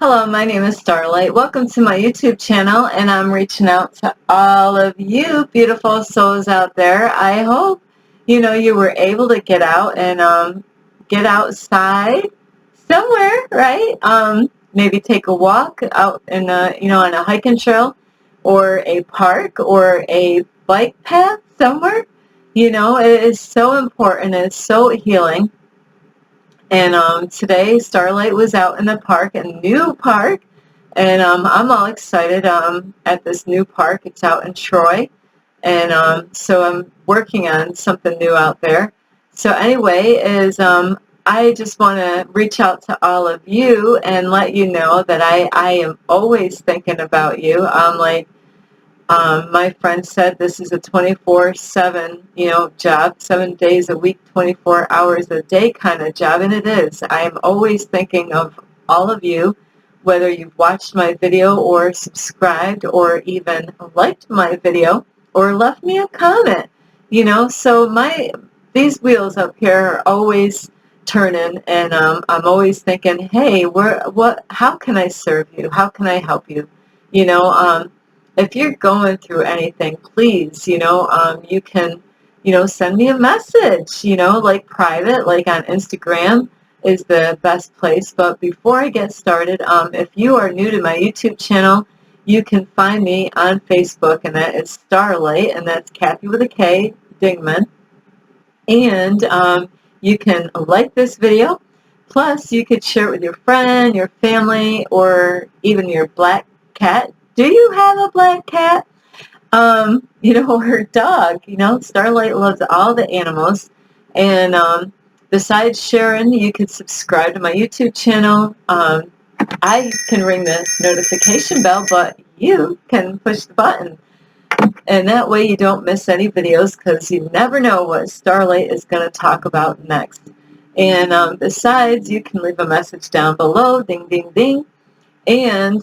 Hello, my name is Starlight. Welcome to my YouTube channel, and I'm reaching out to all of you beautiful souls out there. I hope you were able to get out and get outside somewhere, right? Maybe take a walk out in on a hiking trail, or a park, or a bike path somewhere. It is so important. It's so healing. And today, Starlight was out in the park, a new park, and I'm all excited at this new park. It's out in Troy, and so I'm working on something new out there. So anyway, I just want to reach out to all of you and let you know that I am always thinking about you. My friend said this is a 24/7, job, 7 days a week, 24 hours a day kind of job, and it is. I am always thinking of all of you, whether you've watched my video or subscribed or even liked my video or left me a comment. So these wheels up here are always turning, and I'm always thinking, hey, how can I serve you? How can I help you? You know, um, if you're going through anything, please, you can, send me a message, like private, like on Instagram is the best place. But before I get started, if you are new to my YouTube channel, you can find me on Facebook, and that is Starlight, and that's Kathy with a K, Dingman. And you can like this video. Plus, you could share it with your friend, your family, or even your black cat. Do you have a black cat? Or dog. Starlight loves all the animals. And besides sharing, you can subscribe to my YouTube channel. I can ring the notification bell, but you can push the button. And that way you don't miss any videos, because you never know what Starlight is going to talk about next. And besides, you can leave a message down below, ding, ding, ding. And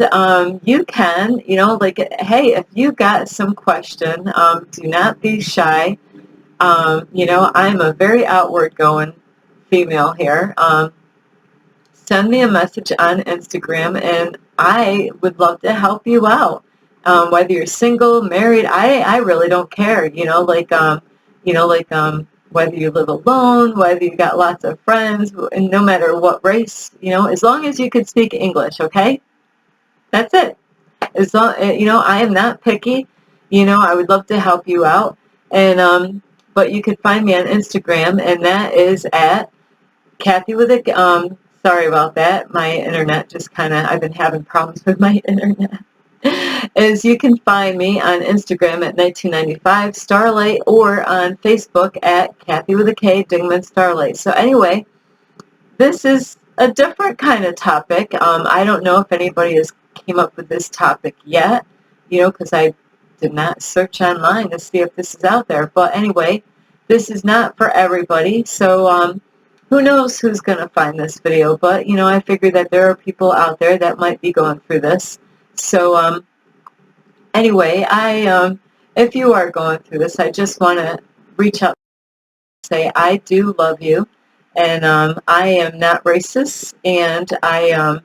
you can, hey, if you got some question, do not be shy. I'm a very outward going female here. Send me a message on Instagram, and I would love to help you out. Whether you're single, married, I really don't care. Whether you live alone, whether you got lots of friends, and no matter what race, as long as you can speak English, okay? That's it. As long, I am not picky. I would love to help you out, and but you can find me on Instagram, and that is at Kathy with a sorry about that. My internet just I've been having problems with my internet. Is you can find me on Instagram at 1995 Starlight, or on Facebook at Kathy with a K, Dingman Starlight. So anyway, this is a different kind of topic. I don't know if anybody has came up with this topic yet, because I did not search online to see if this is out there. But anyway, this is not for everybody. So who knows who's going to find this video. But, I figure that there are people out there that might be going through this. So anyway, if you are going through this, I just want to reach out and say I do love you. And I am not racist, and I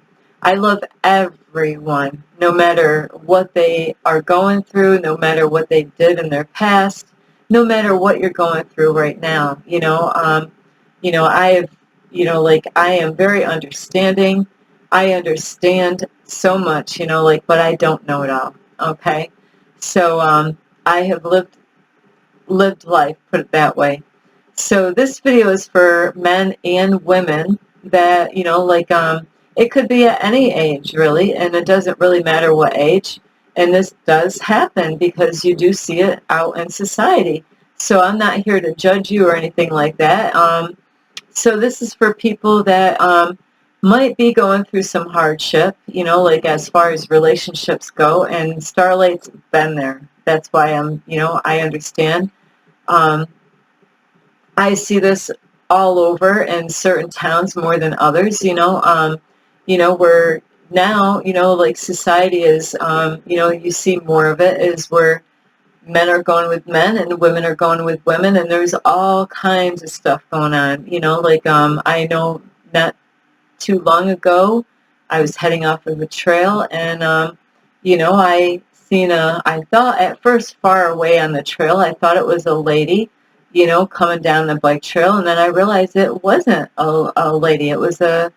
love everyone, no matter what they are going through, no matter what they did in their past, no matter what you're going through right now. I have, I am very understanding. I understand so much, but I don't know it all. Okay, so I have lived life, put it that way. So this video is for men and women that, it could be at any age, really, and it doesn't really matter what age. And this does happen because you do see it out in society. So I'm not here to judge you or anything like that. So this is for people that might be going through some hardship, as far as relationships go, and Starlight's been there. That's why I understand. I see this all over in certain towns more than others, where now, society is, you see more of it is where men are going with men and women are going with women, and there's all kinds of stuff going on, I know not too long ago, I was heading off of a trail, and I thought at first far away on the trail, I thought it was a lady, coming down the bike trail, and then I realized it wasn't a lady. It was a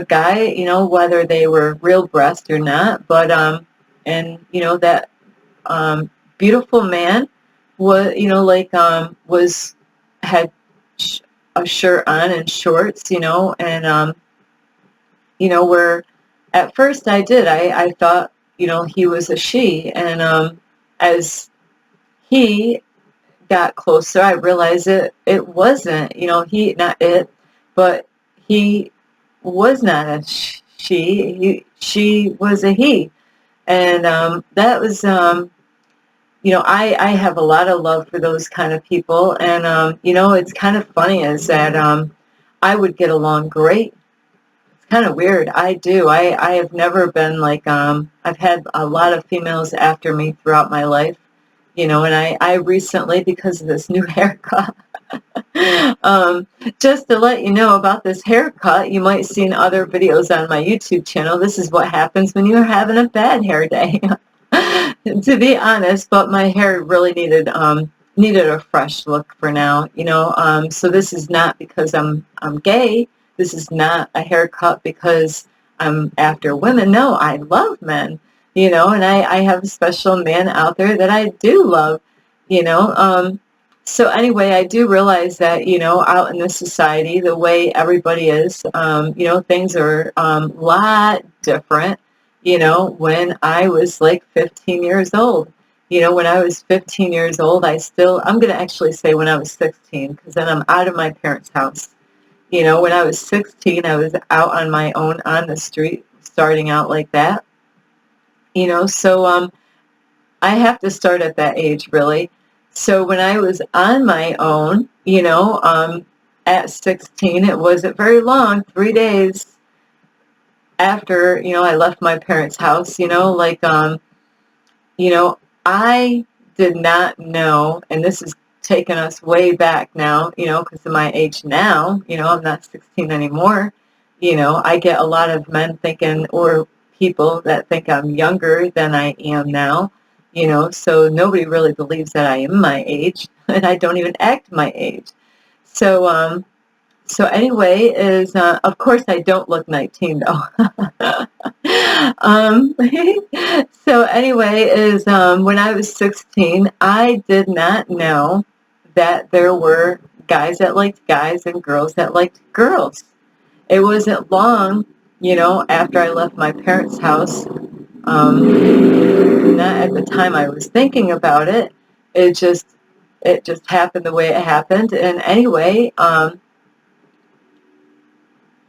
guy, whether they were real breast or not, but and that beautiful man was, was had sh- a shirt on and shorts, and where at first I thought, he was a she, and as he got closer, I realized it wasn't, he, not it, but he was not a she was a he. And that was, I have a lot of love for those kind of people. And, it's kind of funny is that I would get along great. It's kind of weird. I do. I have never been like, I've had a lot of females after me throughout my life, and I recently, because of this new haircut, just to let you know about this haircut, you might see in other videos on my YouTube channel, this is what happens when you're having a bad hair day. To be honest, but my hair really needed a fresh look for now, so this is not because I'm gay. This is not a haircut because I'm after women. No, I love men, and I have a special man out there that I do love, you know. So anyway, I do realize that, out in this society, the way everybody is, things are a lot different. When I was like 15 years old, when I was 15 years old, I'm going to actually say when I was 16, because then I'm out of my parents' house. When I was 16, I was out on my own on the street, starting out like that. So I have to start at that age, really. So when I was on my own, at 16, it wasn't very long, 3 days after, I left my parents' house, I did not know, and this is taking us way back now, because of my age now, I'm not 16 anymore. I get a lot of men thinking, or people that think I'm younger than I am now, so nobody really believes that I am my age, and I don't even act my age. So anyway, of course I don't look 19 though. um, so anyway, when I was 16, I did not know that there were guys that liked guys and girls that liked girls. It wasn't long, after I left my parents' house. Not at the time I was thinking about it. It just happened the way it happened. And anyway,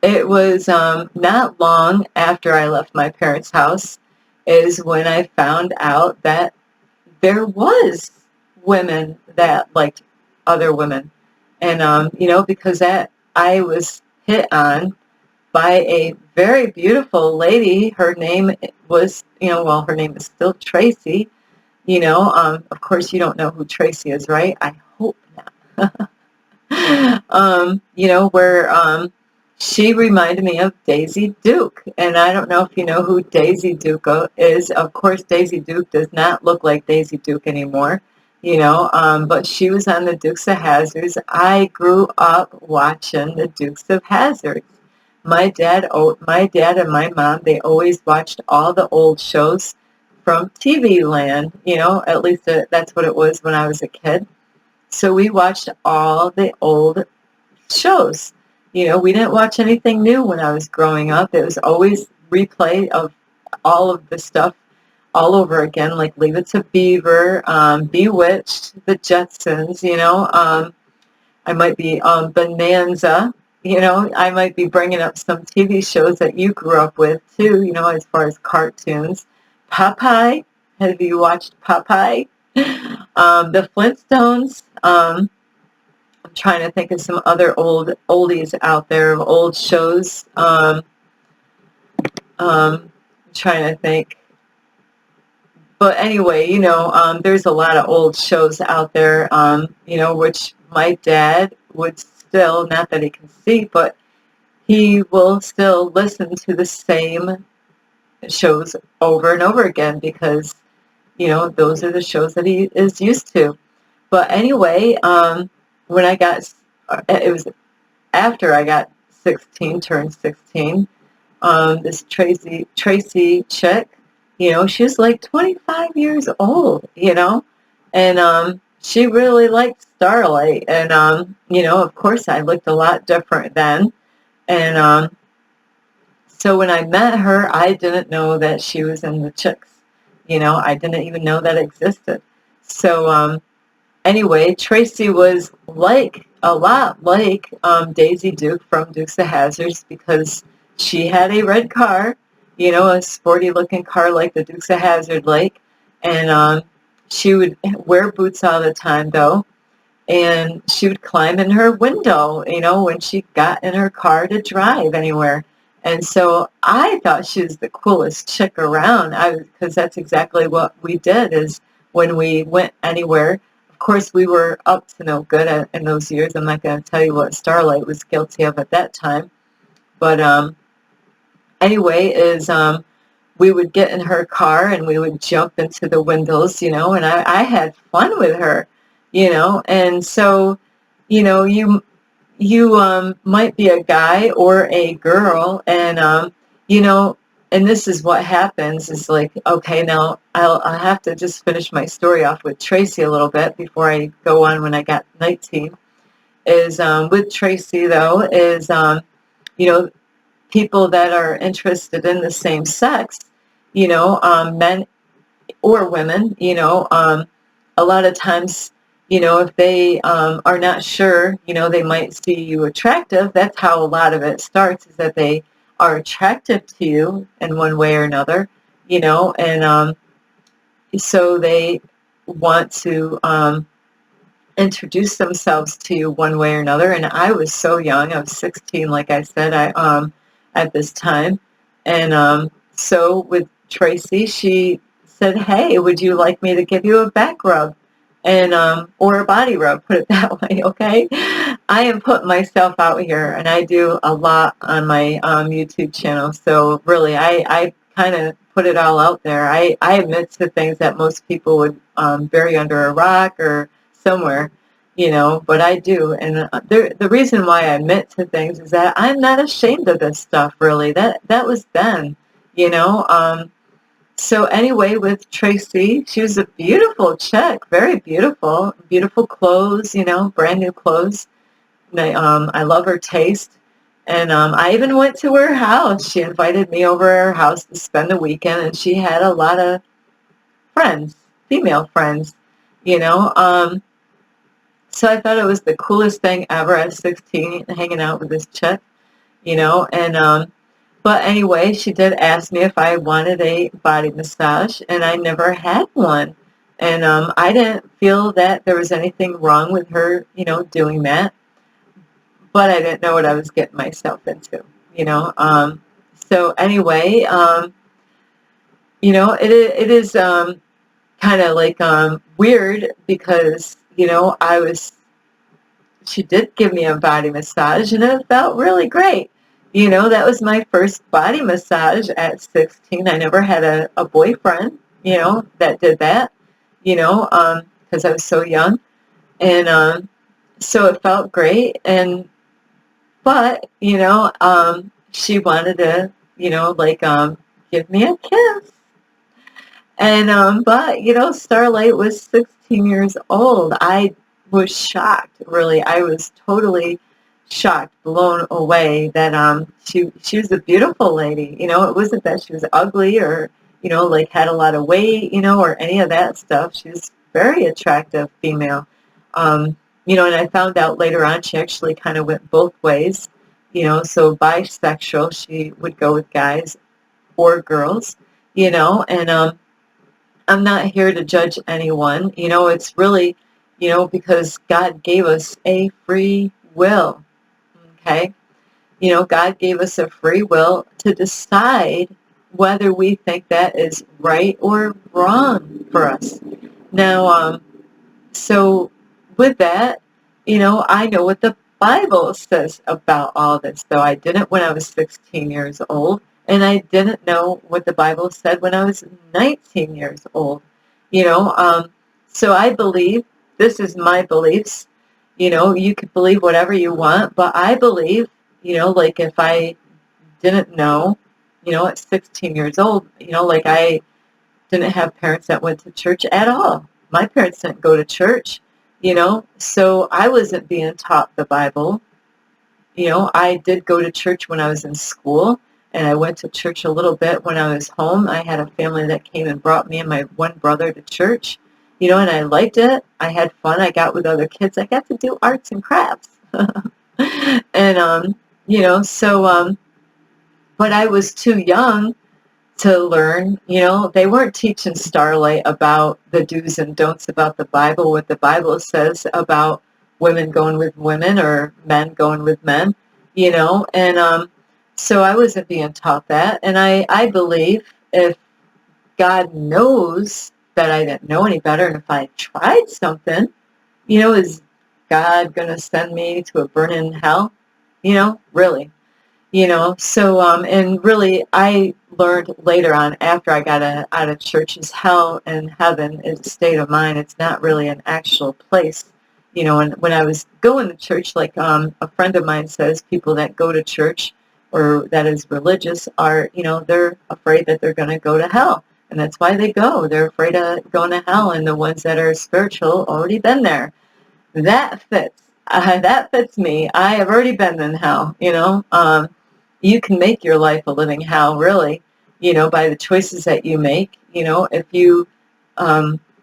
it was not long after I left my parents' house is when I found out that there was women that liked other women. And, because I was hit on by a very beautiful lady. Her name was, her name is still Tracy. Of course you don't know who Tracy is, right? I hope not. Where she reminded me of Daisy Duke. And I don't know if you know who Daisy Duke is. Of course, Daisy Duke does not look like Daisy Duke anymore, but she was on the Dukes of Hazzard. I grew up watching the Dukes of Hazzard. My dad and my mom, they always watched all the old shows from TV Land, at least that's what it was when I was a kid. So we watched all the old shows. We didn't watch anything new when I was growing up. It was always replay of all of the stuff all over again, like Leave It to Beaver, Bewitched, The Jetsons, I might be Bonanza, I might be bringing up some TV shows that you grew up with too, as far as cartoons. Popeye, have you watched Popeye? The Flintstones, I'm trying to think of some other oldies out there of old shows. I'm trying to think. But anyway, there's a lot of old shows out there, which my dad would still, not that he can see, but he will still listen to the same shows over and over again because, those are the shows that he is used to. But anyway, when it was after I got 16, turned 16, this Tracy chick, she was like 25 years old, and she really liked Starlight. And, of course I looked a lot different then. And so when I met her, I didn't know that she was in the Chicks. I didn't even know that existed. So anyway, Tracy was a lot like Daisy Duke from Dukes of Hazzards because she had a red car, a sporty looking car like the Dukes of Hazzard like, and she would wear boots all the time though, and she would climb in her window, when she got in her car to drive anywhere. And so I thought she was the coolest chick around. Because that's exactly what we did is when we went anywhere. Of course, we were up to no good in those years. I'm not going to tell you what Starlight was guilty of at that time. But anyway, we would get in her car and we would jump into the windows, and I had fun with her, and so, you might be a guy or a girl, and and this is what happens is like, okay, now I'll have to just finish my story off with Tracy a little bit before I go on when I got 19. Is with Tracy though is you know people that are interested in the same sex, men or women, a lot of times, if they are not sure, they might see you attractive. That's how a lot of it starts, is that they are attractive to you in one way or another, and so they want to introduce themselves to you one way or another. And I was so young. I was 16, like I said, at this time. And so with Tracy, she said, hey, would you like me to give you a back rub? And or a body rub, put it that way, okay? I am putting myself out here, and I do a lot on my YouTube channel. So really, I kind of put it all out there. I admit to things that most people would bury under a rock or somewhere, but I do. And the reason why I admit to things is that I'm not ashamed of this stuff, really. That was then, you know. So anyway, with Tracy, she was a beautiful chick, very beautiful, beautiful clothes, brand new clothes. And I love her taste. And I even went to her house. She invited me over her house to spend the weekend, and she had a lot of friends, female friends, you know. So I thought it was the coolest thing ever at 16, hanging out with this chick, and but anyway, she did ask me if I wanted a body massage, and I never had one. And I didn't feel that there was anything wrong with her, doing that. But I didn't know what I was getting myself into, So anyway, it is kind of like weird because, she did give me a body massage, and it felt really great. That was my first body massage at 16. I never had a boyfriend, that did that, because I was so young. And so it felt great. But, she wanted to, give me a kiss. And, but, Starlight was 16 years old. I was shocked, really. I was totally shocked, blown away that she was a beautiful lady. It wasn't that she was ugly or, had a lot of weight, or any of that stuff. She was very attractive female. And I found out later on she actually kind of went both ways, so bisexual. She would go with guys or girls, and I'm not here to judge anyone. It's really, because God gave us a free will, okay? God gave us a free will to decide whether we think that is right or wrong for us. Now, so with that, I know what the Bible says about all this, though. I didn't when I was 16 years old, and I didn't know what the Bible said when I was 19 years old. You know, so I believe, this is my beliefs. You know, you could believe whatever you want, but I believe, you know, like if I didn't know, you know, at 16 years old, you know, like I didn't have parents that went to church at all. My parents didn't go to church, you know, so I wasn't being taught the Bible. You know, I did go to church when I was in school, and I went to church a little bit when I was home. I had a family that came and brought me and my one brother to church, you know, and I liked it. I had fun. I got with other kids. I got to do arts and crafts. And, you know, so, but I was too young to learn. You know, they weren't teaching Starlight about the do's and don'ts about the Bible, what the Bible says about women going with women or men going with men, you know, and so I wasn't being taught that. And I believe if God knows that I didn't know any better, and if I tried something, you know, is God going to send me to a burning hell? You know, really? You know, so, and really, I learned later on, after I got out of church, is hell and heaven is a state of mind. It's not really an actual place. You know, and when I was going to church, like a friend of mine says, people that go to church or that is religious are, you know, they're afraid that they're going to go to hell. And that's why they go. They're afraid of going to hell. And the ones that are spiritual already been there. That fits. That fits me. I have already been in hell, you know. You can make your life a living hell, really, you know, by the choices that you make. You know, if you,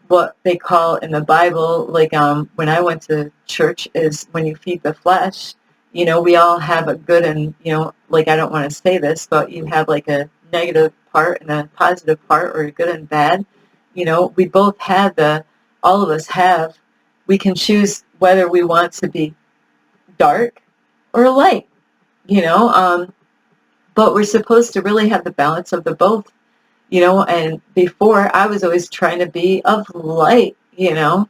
what they call in the Bible, like when I went to church, is when you feed the flesh, you know, we all have a good and, you know, like I don't want to say this, but you have like a negative part and a positive part, or a good and bad. You know, we both have all of us have, we can choose whether we want to be dark or light, you know, but we're supposed to really have the balance of the both, you know, and before I was always trying to be of light, you know.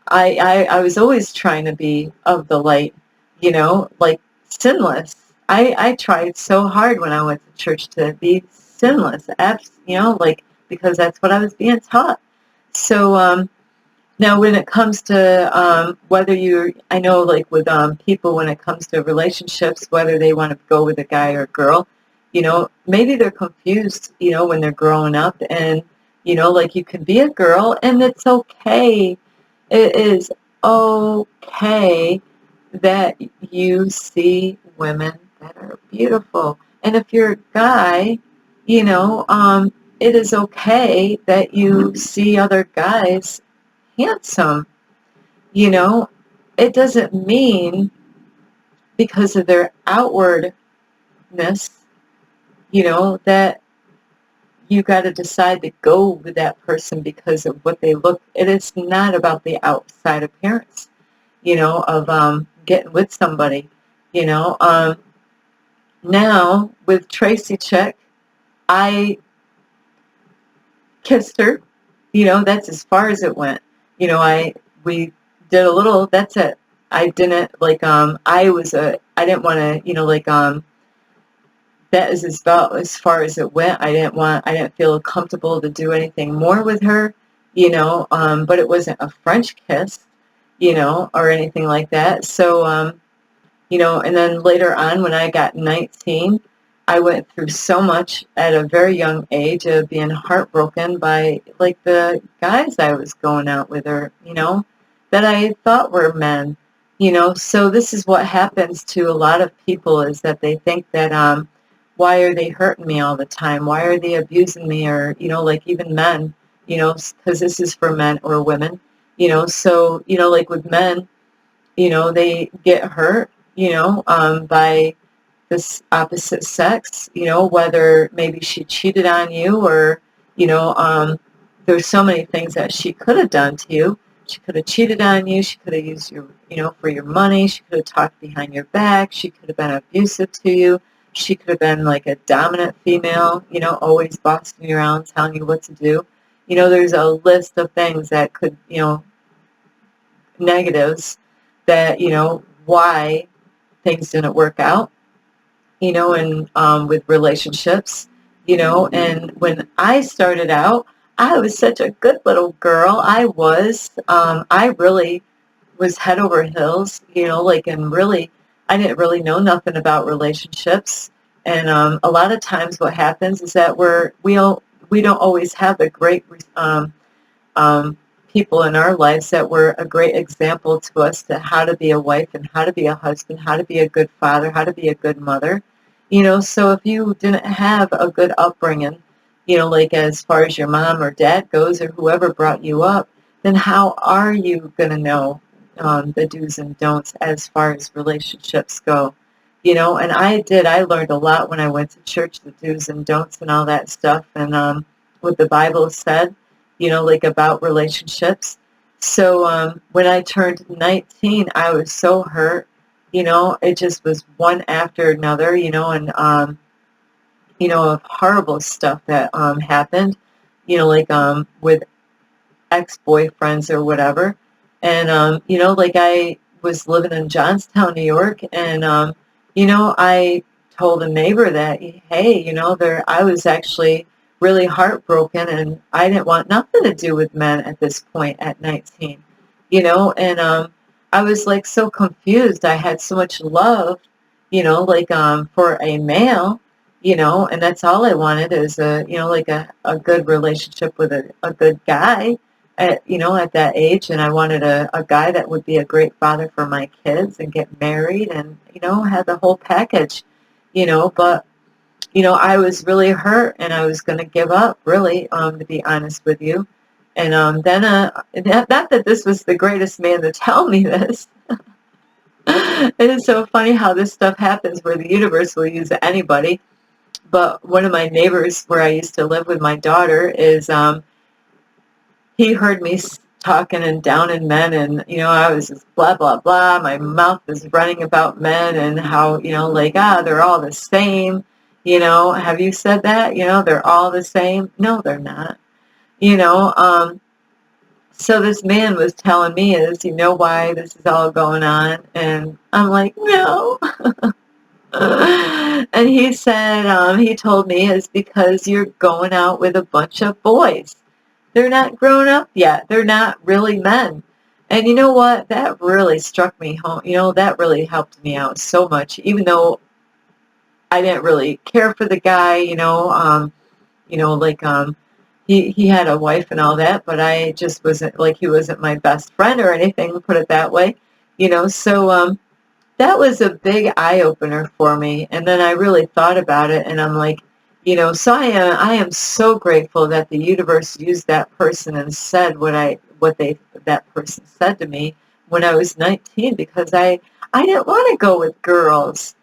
I was always trying to be of the light, you know, like sinless. I tried so hard when I went to church to be sinless, you know, like, because that's what I was being taught. So, now, when it comes to whether I know, like with people, when it comes to relationships, whether they want to go with a guy or a girl, you know, maybe they're confused, you know, when they're growing up, and you know, like you can be a girl, and it's okay. It is okay that you see women that are beautiful, and if you're a guy, you know, it is okay that you see other guys handsome. You know, it doesn't mean because of their outwardness, you know, that you got to decide to go with that person because of what they look. It is not about the outside appearance, you know, of getting with somebody. You know, now with Tracy Chick, I kissed her. You know, that's as far as it went. You know, we did a little. That's it. I didn't like. I didn't want to. You know, like. That is about as far as it went. I didn't feel comfortable to do anything more with her. You know, but it wasn't a French kiss. You know, or anything like that. So, you know, and then later on when I got 19, I went through so much at a very young age of being heartbroken by like the guys I was going out with, or, you know, that I thought were men, you know. So this is what happens to a lot of people, is that they think that, why are they hurting me all the time? Why are they abusing me? Or, you know, like even men, you know, because this is for men or women, you know. So, you know, like with men, you know, they get hurt, you know, by this opposite sex, you know, whether maybe she cheated on you, or, you know, there's so many things that she could have done to you. She could have cheated on you. She could have used your, you know, for your money. She could have talked behind your back. She could have been abusive to you. She could have been like a dominant female, you know, always bossing you around, telling you what to do. You know, there's a list of things that could, you know, negatives that, you know, why things didn't work out, and with relationships, and when I started out, I was such a good little girl. I really was head over heels, and really, I didn't really know nothing about relationships. And a lot of times what happens is that we don't always have the great um, people in our lives that were a great example to us to how to be a wife and how to be a husband, how to be a good father, how to be a good mother. So if you didn't have a good upbringing, like as far as your mom or dad goes or whoever brought you up, then how are you going to know the do's and don'ts as far as relationships go? And I learned a lot when I went to church, the do's and don'ts and all that stuff, and what the Bible said, like about relationships. So when I turned 19, I was so hurt. It just was one after another, and of horrible stuff that happened, like with ex-boyfriends or whatever. And, like I was living in Johnstown, New York, and, I told a neighbor that, hey, I was actually really heartbroken and I didn't want nothing to do with men at this point at 19, and I was like so confused. I had so much love, like for a male, and that's all I wanted is like a good relationship with a good guy at that age. And I wanted a guy that would be a great father for my kids and get married and, have the whole package, but, I was really hurt and I was going to give up really, to be honest with you. And then, not that this was the greatest man to tell me this. It is so funny how this stuff happens where the universe will use anybody. But one of my neighbors where I used to live with my daughter is, he heard me talking and downing men, and I was just blah blah blah. My mouth was running about men and how like they're all the same. Have you said that? They're all the same. No, they're not. You know. So this man was telling me, is why this is all going on? And I'm like, no. And he said, he told me, is because you're going out with a bunch of boys. They're not grown up yet. They're not really men. And you know what? That really struck me home. That really helped me out so much, even though I didn't really care for the guy, like, he had a wife and all that, but I just wasn't, like, he wasn't my best friend or anything, put it that way, so, that was a big eye-opener for me. And then I really thought about it, and I'm like, so I am so grateful that the universe used that person and said that person said to me when I was 19, because I didn't want to go with girls.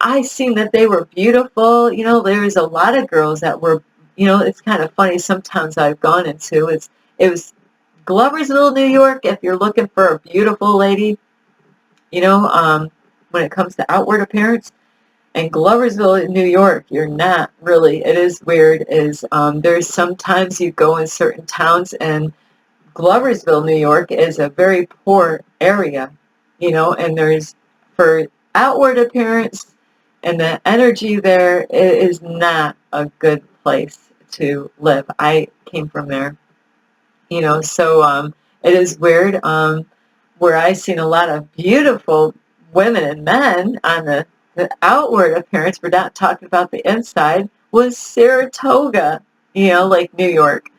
I seen that they were beautiful. There was a lot of girls that were, it's kind of funny. Sometimes I've gone into, it was Gloversville, New York, if you're looking for a beautiful lady, when it comes to outward appearance. And Gloversville, New York, you're not really, it is weird, there's sometimes you go in certain towns, and Gloversville, New York is a very poor area, and there's, for outward appearance and the energy there, it is not a good place to live. I came from there, so it is weird, where I seen a lot of beautiful women and men on the outward appearance, we're not talking about the inside, was Saratoga, like New York.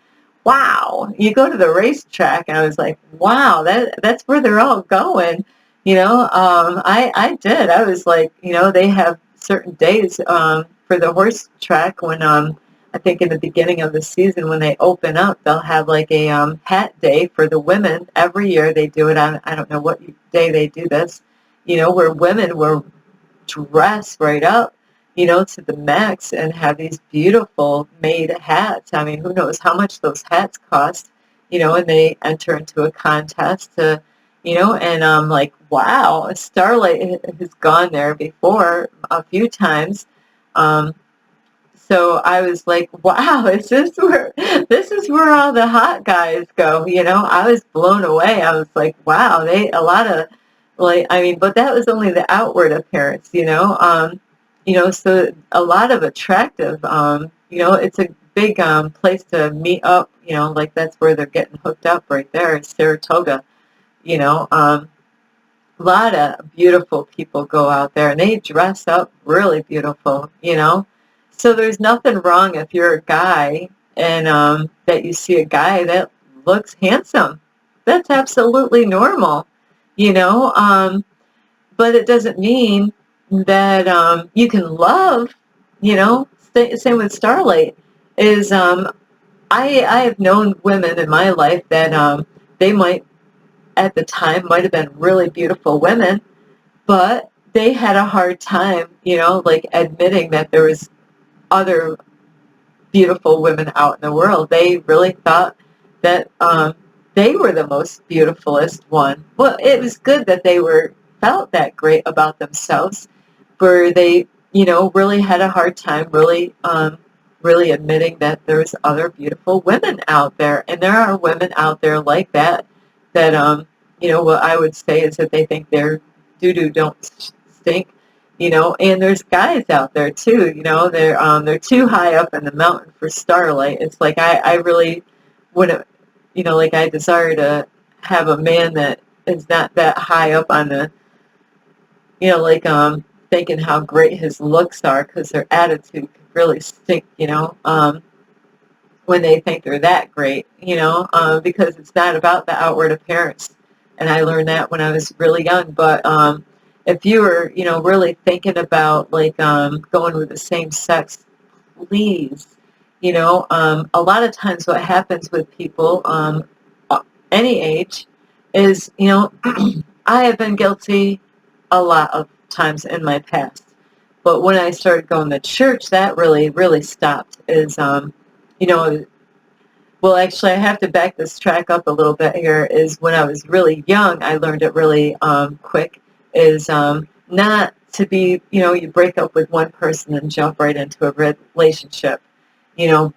Wow. You go to the racetrack, and I was like, wow, that's where they're all going. I did. I was like, they have certain days for the horse track when I think in the beginning of the season when they open up, they'll have like a hat day for the women. Every year they do it on, I don't know what day they do this, where women were dress right up, to the max and have these beautiful made hats. I mean, who knows how much those hats cost, and they enter into a contest to, and I'm like, wow, Starlight has gone there before a few times. So I was like, wow, this is where all the hot guys go, I was blown away. I was like, wow, a lot of Like, I mean, but that was only the outward appearance, so a lot of attractive, it's a big place to meet up, like that's where they're getting hooked up right there in Saratoga, you know. A lot of beautiful people go out there and they dress up really beautiful. So there's nothing wrong if you're a guy and that you see a guy that looks handsome. That's absolutely normal, you know. But it doesn't mean that you can love, same with Starlight is I have known women in my life that they might at the time might have been really beautiful women, but they had a hard time, like admitting that there was other beautiful women out in the world. They really thought that they were the most beautifulest one. Well, it was good that they felt that great about themselves, where they, really had a hard time really admitting that there's other beautiful women out there, and there are women out there like that. That what I would say is that they think their doo-doo don't stink, and there's guys out there too, they're too high up in the mountain for Starlight. It's like I really wouldn't, like I desire to have a man that is not that high up on the, like thinking how great his looks are, because their attitude could really stink, when they think they're that great, because it's not about the outward appearance. And I learned that when I was really young. But if you were, really thinking about like going with the same sex, please, a lot of times what happens with people, any age, is, I have been guilty a lot of times in my past. But when I started going to church, that really, really stopped. You know, well, actually, I have to back this track up a little bit here. Is when I was really young, I learned it really quick. Is not to be, you break up with one person and jump right into a relationship. You know,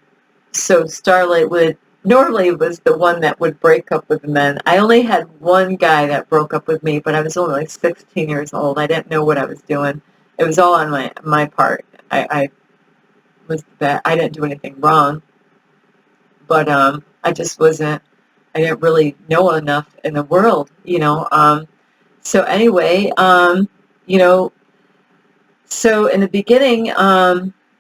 so Starlight would normally was the one that would break up with the men. I only had one guy that broke up with me, but I was only like 16 years old. I didn't know what I was doing. It was all on my part. I was that I didn't do anything wrong, but I just wasn't. I didn't really know enough in the world. So anyway, you know, so in the beginning,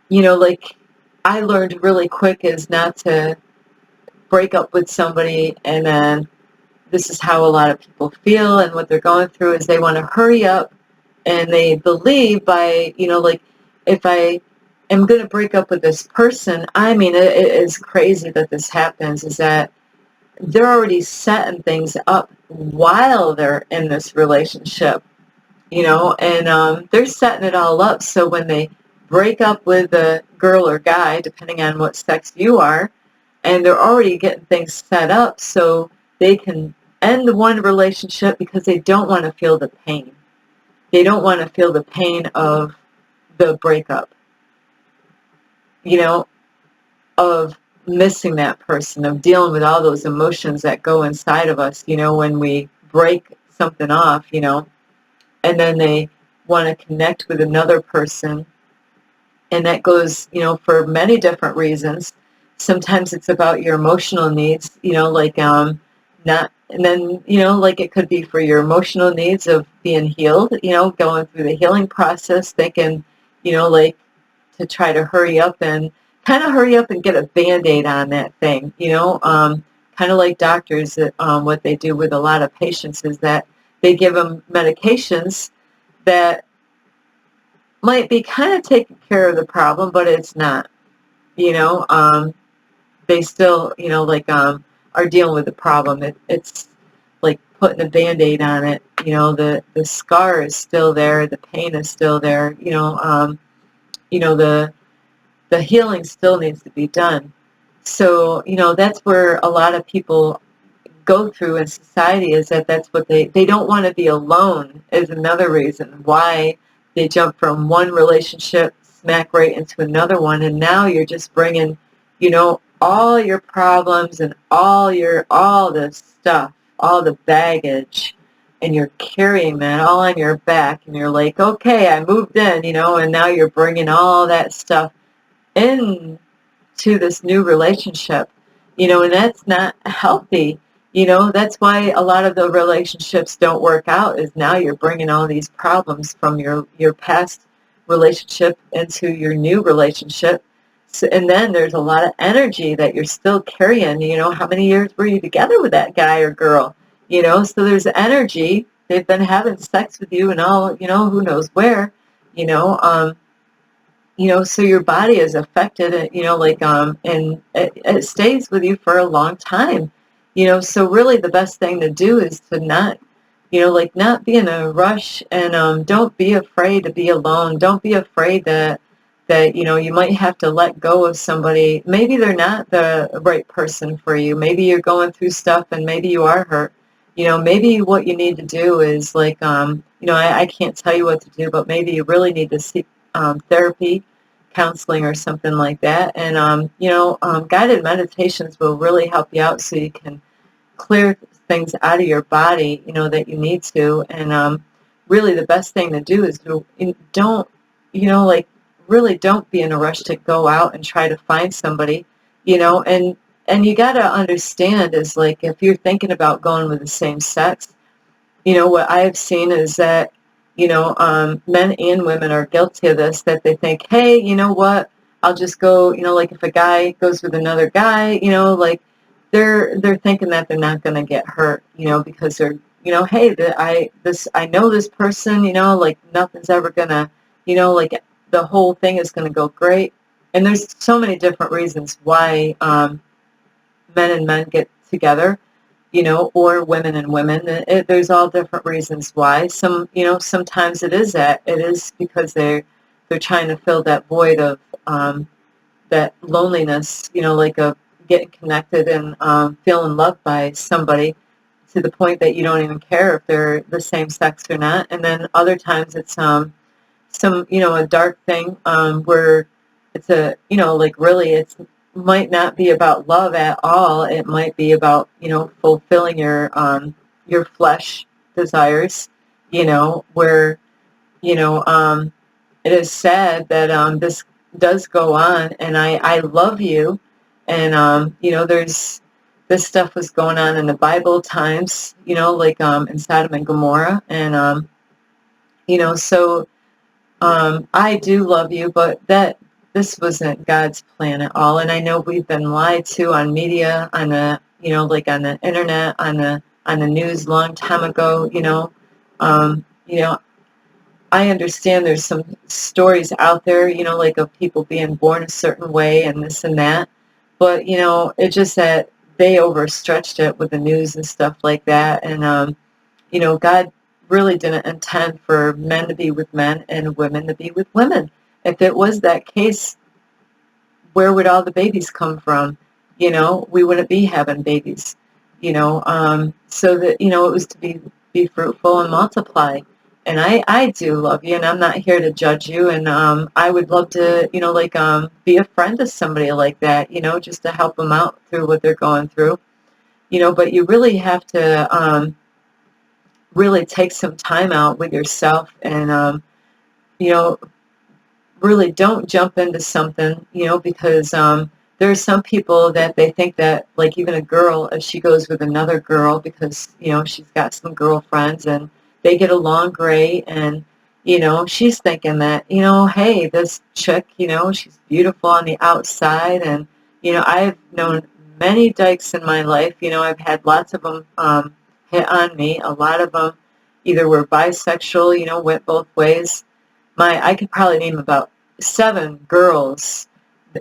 like I learned really quick is not to break up with somebody and then this is how a lot of people feel and what they're going through is they want to hurry up and they believe by, like if I am going to break up with this person, I mean, it is crazy that this happens, is that they're already setting things up while they're in this relationship, and they're setting it all up so when they break up with a girl or guy, depending on what sex you are, and they're already getting things set up so they can end the one relationship because they don't want to feel the pain. They don't want to feel the pain of the breakup, of missing that person, of dealing with all those emotions that go inside of us, when we break something off, and then they want to connect with another person. And that goes, for many different reasons. Sometimes it's about your emotional needs, like not, and then, like it could be for your emotional needs of being healed, going through the healing process, thinking, like to try to hurry up and get a Band-Aid on that thing, kind of like doctors, what they do with a lot of patients is that they give them medications that might be kind of taking care of the problem, but it's not, you know. They still, are dealing with the problem. It's like putting a Band-Aid on it. The scar is still there. The pain is still there. The healing still needs to be done. So, that's where a lot of people go through in society is that's what they don't want to be alone is another reason why they jump from one relationship smack right into another one. And now you're just bringing, all your problems and all the stuff, all the baggage, and you're carrying that all on your back, and you're like, okay, I moved in, and now you're bringing all that stuff in to this new relationship, and that's not healthy. That's why a lot of the relationships don't work out, is now you're bringing all these problems from your past relationship into your new relationship. So, and then there's a lot of energy that you're still carrying. How many years were you together with that guy or girl? So there's energy. They've been having sex with you and all, who knows where, you know, um, so your body is affected, and it stays with you for a long time, so really the best thing to do is to not, not be in a rush, and don't be afraid to be alone. Don't be afraid that you might have to let go of somebody. Maybe they're not the right person for you. Maybe you're going through stuff and maybe you are hurt. Maybe what you need to do is I can't tell you what to do, but maybe you really need to seek therapy, counseling, or something like that. And guided meditations will really help you out, so you can clear things out of your body, that you need to. And really, the best thing to do is don't, really don't be in a rush to go out and try to find somebody, and you got to understand is, if you're thinking about going with the same sex, what I've seen is that, men and women are guilty of this, that they think, hey, you know what, I'll just go, if a guy goes with another guy, they're thinking that they're not going to get hurt, because they're, hey, I know this person, nothing's ever going to, the whole thing is going to go great. And there's so many different reasons why men and men get together, or women and women. There's all different reasons why. Sometimes it is because they're trying to fill that void of that loneliness, of getting connected and feeling loved by somebody, to the point that you don't even care if they're the same sex or not. And then other times it's a dark thing, where it's really it's might not be about love at all. It might be about, fulfilling your flesh desires, where, you know, um, it is sad that this does go on, and I love you, and there's this stuff was going on in the Bible times, in Sodom and Gomorrah, and so I do love you, but this wasn't God's plan at all. And I know we've been lied to on media, on the on the internet, on the news long time ago. Um, you know, I understand there's some stories out there, of people being born a certain way and this and that, but it's just that they overstretched it with the news and stuff like that, and God really didn't intend for men to be with men and women to be with women. If it was that case, where would all the babies come from? We wouldn't be having babies. So that it was to be fruitful and multiply. And I do love you, and I'm not here to judge you. And I would love to be a friend to somebody like that. Just to help them out through what they're going through. But you really have to really take some time out with yourself, and you know really don't jump into something, because there are some people that they think that, like, even a girl, if she goes with another girl because she's got some girlfriends and they get along great, and she's thinking that, hey, this chick, she's beautiful on the outside. And I've known many dykes in my life. I've had lots of them hit on me. A lot of them either were bisexual, went both ways. I could probably name about 7 girls,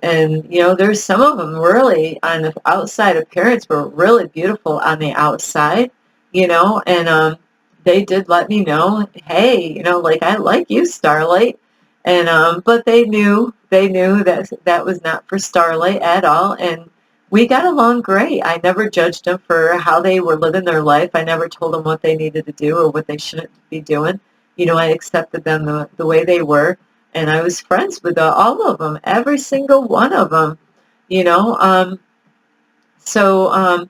and there's some of them really on the outside appearance were really beautiful on the outside, and they did let me know, hey, I like you, Starlight, and but they knew that that was not for Starlight at all, and we got along great. I never judged them for how they were living their life. I never told them what they needed to do or what they shouldn't be doing. I accepted them the way they were, and I was friends with all of them, every single one of them, you know. So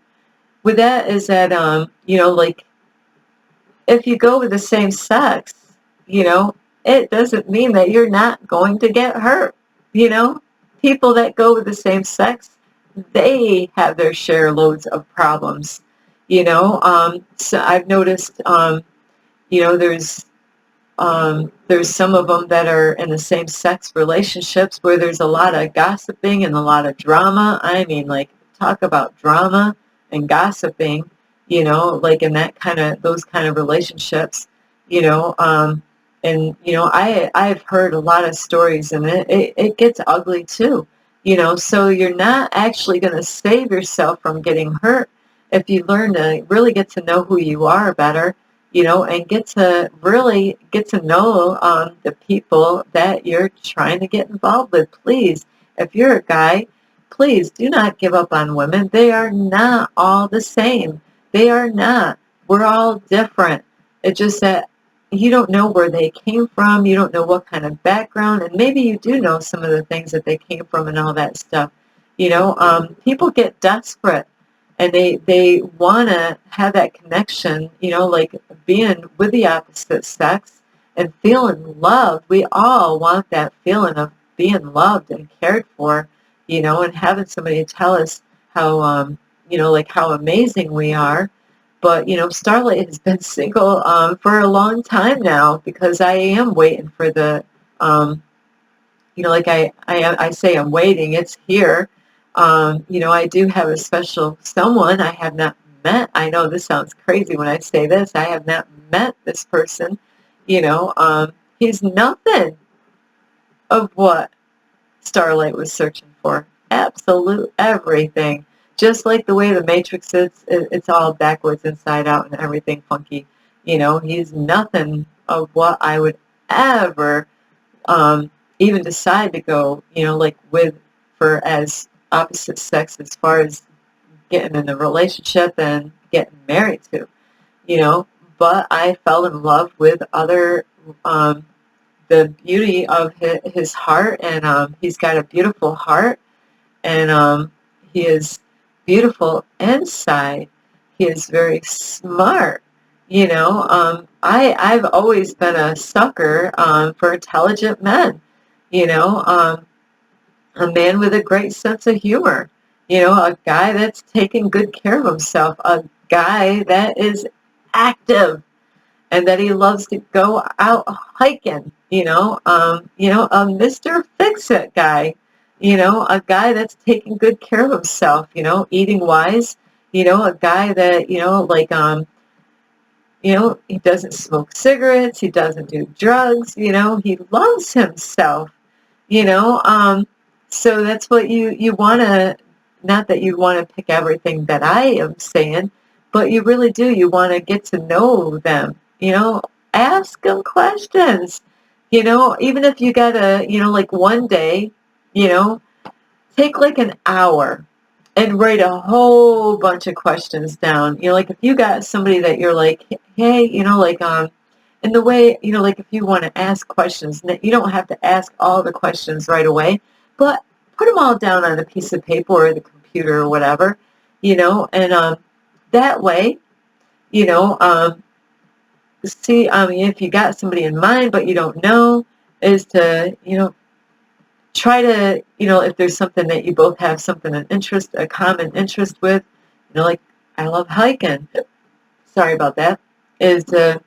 with that is that, if you go with the same sex, you know, it doesn't mean that you're not going to get hurt. You know, people that go with the same sex, they have their share loads of problems. You know, so I've noticed, you know, there's some of them that are in the same sex relationships where there's a lot of gossiping and a lot of drama. I mean, like, talk about drama and gossiping, you know, like in that kind of, those kind of relationships, you know, and, you know, I've heard a lot of stories, and it gets ugly too, you know, so you're not actually going to save yourself from getting hurt if you learn to really get to know who you are better, you know, and get to really get to know the people that you're trying to get involved with. Please, if you're a guy, please do not give up on women. They are not all the same. They are not. We're all different. It's just that you don't know where they came from. You don't know what kind of background, and maybe you do know some of the things that they came from and all that stuff. You know, people get desperate, and they want to have that connection, you know, like being with the opposite sex and feeling loved. We all want that feeling of being loved and cared for, you know, and having somebody tell us how, you know, like how amazing we are. But, you know, Starlight has been single for a long time now, because I am waiting for the, you know, like I say I'm waiting, it's here. You know, I do have a special someone I have not met. I know this sounds crazy when I say this. I have not met this person. You know, he's nothing of what Starlight was searching for. Absolute everything. Just like the way the Matrix is, it's all backwards, inside out, and everything funky. You know, he's nothing of what I would ever even decide to go, you know, like with, for as opposite sex, as far as getting in a relationship and getting married to, you know. But I fell in love with other, the beauty of his heart, and he's got a beautiful heart, and he is beautiful inside. He is very smart. You know, I've always been a sucker for intelligent men. You know, a man with a great sense of humor. You know, a guy that's taking good care of himself. A guy that is active and that he loves to go out hiking. You know, a Mr. Fix-It guy. You know, a guy that's taking good care of himself. You know, eating wise. You know, a guy that, you know, like you know, he doesn't smoke cigarettes. He doesn't do drugs. You know, he loves himself. You know, so that's what you want to, not that you want to pick everything that I am saying, but you really do. You want to get to know them. You know, ask them questions. You know, even if you got to, you know, like one day, you know, take like an hour and write a whole bunch of questions down. You know, like if you got somebody that you're like, hey, you know, like, and the way, you know, like if you want to ask questions, you don't have to ask all the questions right away, but put them all down on a piece of paper or the computer or whatever, you know, and that way, you know, see, I mean, if you got somebody in mind but you don't know, is to, you know, try to, you know, if there's something that you both have something an interest, a common interest with, you know, like I love hiking. Sorry about that. Is to,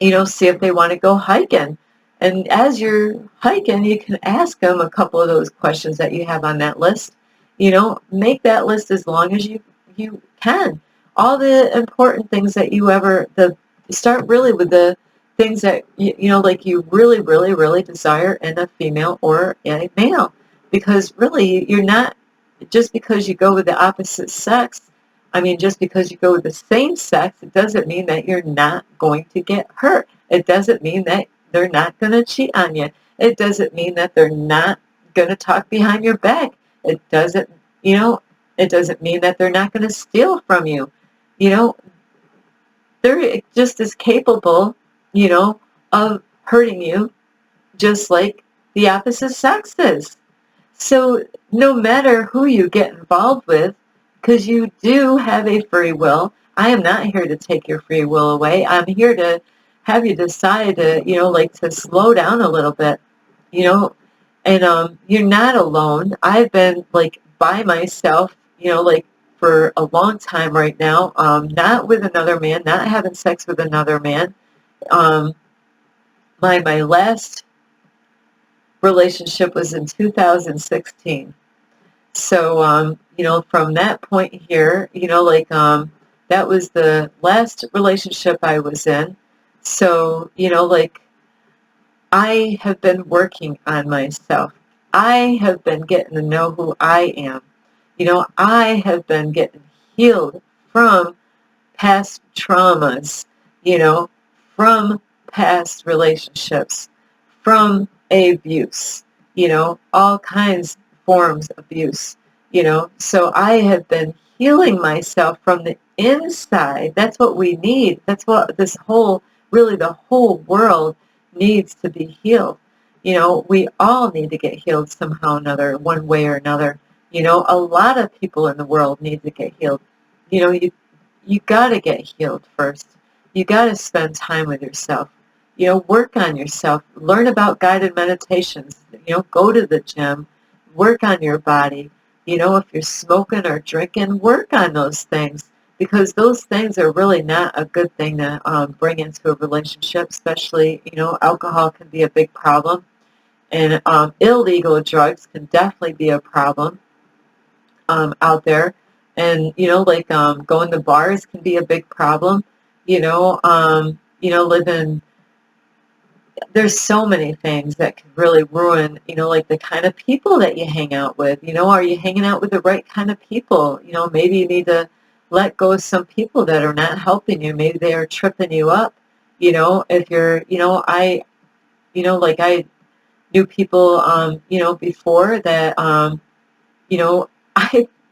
you know, see if they want to go hiking. And as you're hiking, you can ask them a couple of those questions that you have on that list. You know, make that list as long as you can. All the important things that you ever, start really with the things that, you know, like you really, really, really desire in a female or a male. Because really, you're not, just because you go with the opposite sex, I mean, just because you go with the same sex, it doesn't mean that you're not going to get hurt. It doesn't mean that they're not going to cheat on you. It doesn't mean that they're not going to talk behind your back. It doesn't, you know, it doesn't mean that they're not going to steal from you. You know, they're just as capable, you know, of hurting you, just like the opposite sex is. So no matter who you get involved with, because you do have a free will, I am not here to take your free will away. I'm here to have you decide to, like to slow down a little bit, you know, and you're not alone. I've been like by myself, like for a long time right now, not with another man, not having sex with another man. Um, my last relationship was in 2016. So, from that point here, that was the last relationship I was in. So, I have been working on myself. I have been getting to know who I am. I have been getting healed from past traumas, you know, from past relationships, from abuse, all kinds of forms of abuse, So I have been healing myself from the inside. That's what we need. That's what really the whole world needs to be healed. We all need to get healed somehow or another, one way or another. A lot of people in the world need to get healed. You got to get healed first. You got to spend time with yourself. Work on yourself. Learn about guided meditations. Go to the gym. Work on your body. If you're smoking or drinking, work on those things because those things are really not a good thing to bring into a relationship, especially, alcohol can be a big problem. And illegal drugs can definitely be a problem out there. And, going to bars can be a big problem. Living, there's so many things that can really ruin, like the kind of people that you hang out with. Are you hanging out with the right kind of people? Maybe you need to let go of some people that are not helping you. Maybe they are tripping you up. If you're, I knew people, before that, you know,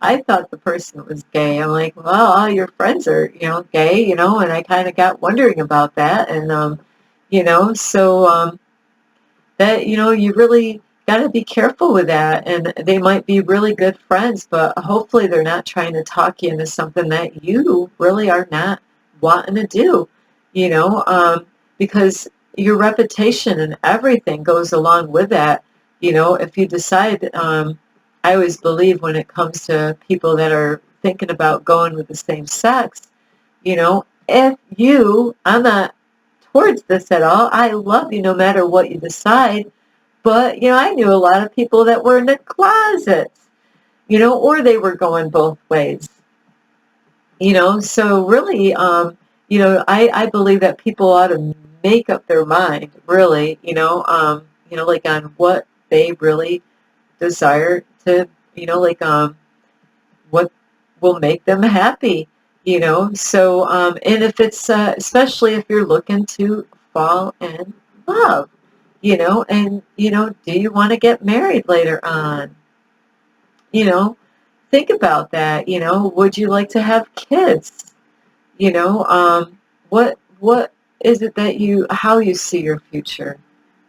I thought the person was gay. I'm like, well, all your friends are, gay, and I kind of got wondering about that. And, that, you really got to be careful with that. And they might be really good friends, but hopefully they're not trying to talk you into something that you really are not wanting to do, because your reputation and everything goes along with that. If you decide, I always believe when it comes to people that are thinking about going with the same sex, I'm not towards this at all. I love you no matter what you decide. But, I knew a lot of people that were in the closets, or they were going both ways, So really, I believe that people ought to make up their mind, really, like on what they really desire to, what will make them happy, So, and if it's, especially if you're looking to fall in love, and, do you want to get married later on? You know, think about that, would you like to have kids? You know, what is it that how you see your future?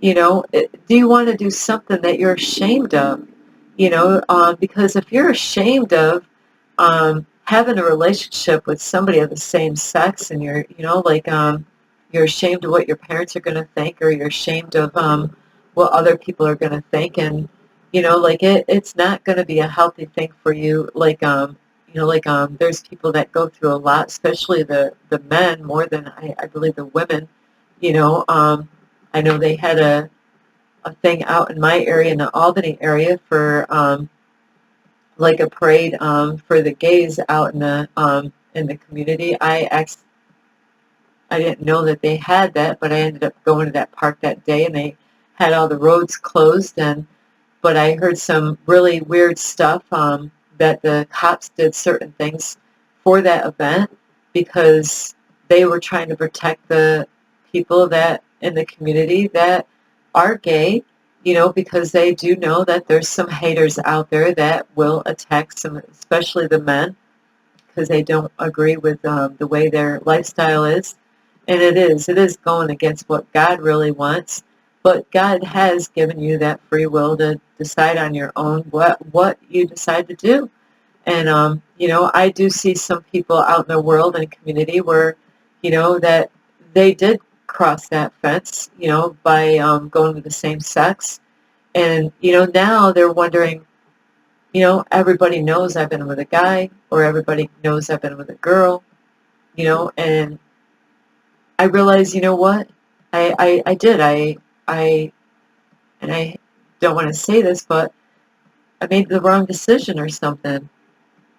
Do you want to do something that you're ashamed of? Because if you're ashamed of having a relationship with somebody of the same sex, and you're, you're ashamed of what your parents are going to think, or you're ashamed of what other people are going to think, and it's not going to be a healthy thing for you. There's people that go through a lot, especially the men more than I believe the women. I know they had a thing out in my area, in the Albany area, for like a parade for the gays out in the community. I didn't know that they had that, but I ended up going to that park that day, and they had all the roads closed. But I heard some really weird stuff that the cops did certain things for that event because they were trying to protect the people that in the community that are gay, because they do know that there's some haters out there that will attack some, especially the men, because they don't agree with the way their lifestyle is. And it is going against what God really wants. But God has given you that free will to decide on your own what you decide to do. And, you know, I do see some people out in the world and community where, you know, that they did cross that fence, you know, by going with the same sex. And, you know, now they're wondering, you know, everybody knows I've been with a guy, or everybody knows I've been with a girl, you know, and I realize, you know what? I did. I, and I don't want to say this, but I made the wrong decision or something.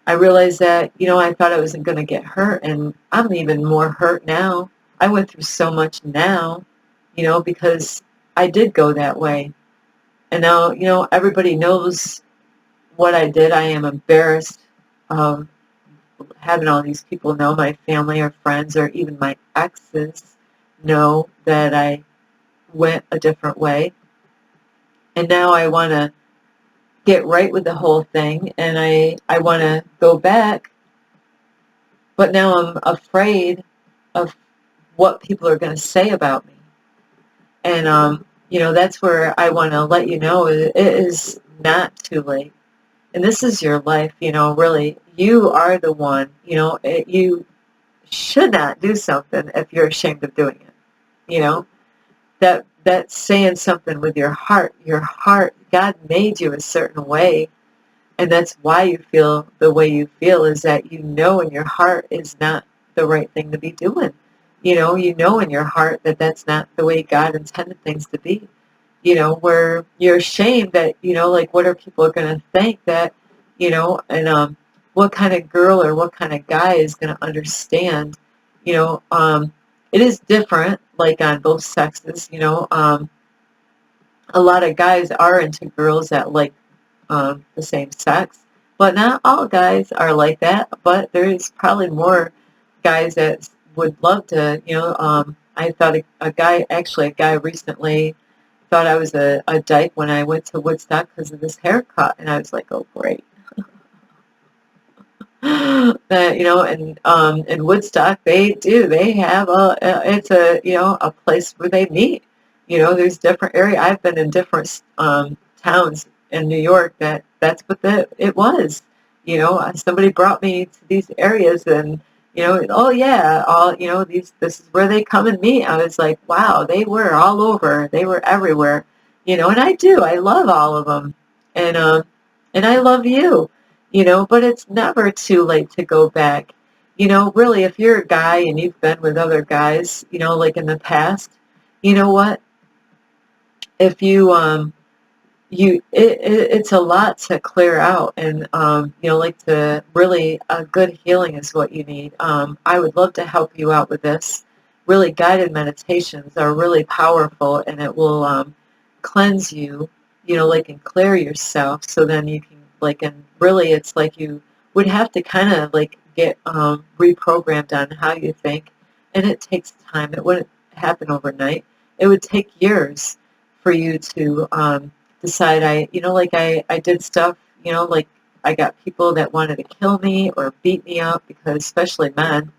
I realized that, you know, I thought I wasn't going to get hurt, and I'm even more hurt now. I went through so much now, you know, because I did go that way. And now, you know, everybody knows what I did. I am embarrassed of having all these people know, my family or friends or even my exes know that I went a different way. And now I want to get right with the whole thing, and I want to go back, but now I'm afraid of what people are going to say about me. And, you know, that's where I want to let you know it is not too late. And this is your life, you know, really. You are the one, you know, you should not do something if you're ashamed of doing it. You know, that's saying something with your heart. Your heart, God made you a certain way, and that's why you feel the way you feel, is that you know in your heart is not the right thing to be doing. You know in your heart that that's not the way God intended things to be. You know, where you're ashamed that, you know, like, what are people going to think that, you know, and what kind of girl or what kind of guy is going to understand, you know, it is different, like, on both sexes, you know. A lot of guys are into girls that like the same sex, but not all guys are like that. But there's probably more guys that would love to, you know. I thought a guy recently thought I was a dyke when I went to Woodstock because of this haircut, and I was like, oh, great. You know, and in Woodstock, they have it's a, you know, a place where they meet. You know, there's different area. I've been in different towns in New York that's what it was. You know, somebody brought me to these areas, and, you know, oh yeah, all, you know, this is where they come and meet. I was like, wow, they were all over. They were everywhere. You know, and I love all of them, and and I love you. You know, but it's never too late to go back. You know, really, if you're a guy and you've been with other guys, you know, like in the past, you know what? If you it's a lot to clear out, and you know, like, to really, a good healing is what you need. I would love to help you out with this. Really, guided meditations are really powerful, and it will cleanse you, you know, like, and clear yourself, so then you can, like, and really it's like you would have to kind of like get reprogrammed on how you think, and it takes time. It wouldn't happen overnight. It would take years for you to decide. You know, like, I did stuff, you know, like, I got people that wanted to kill me or beat me up, because especially men,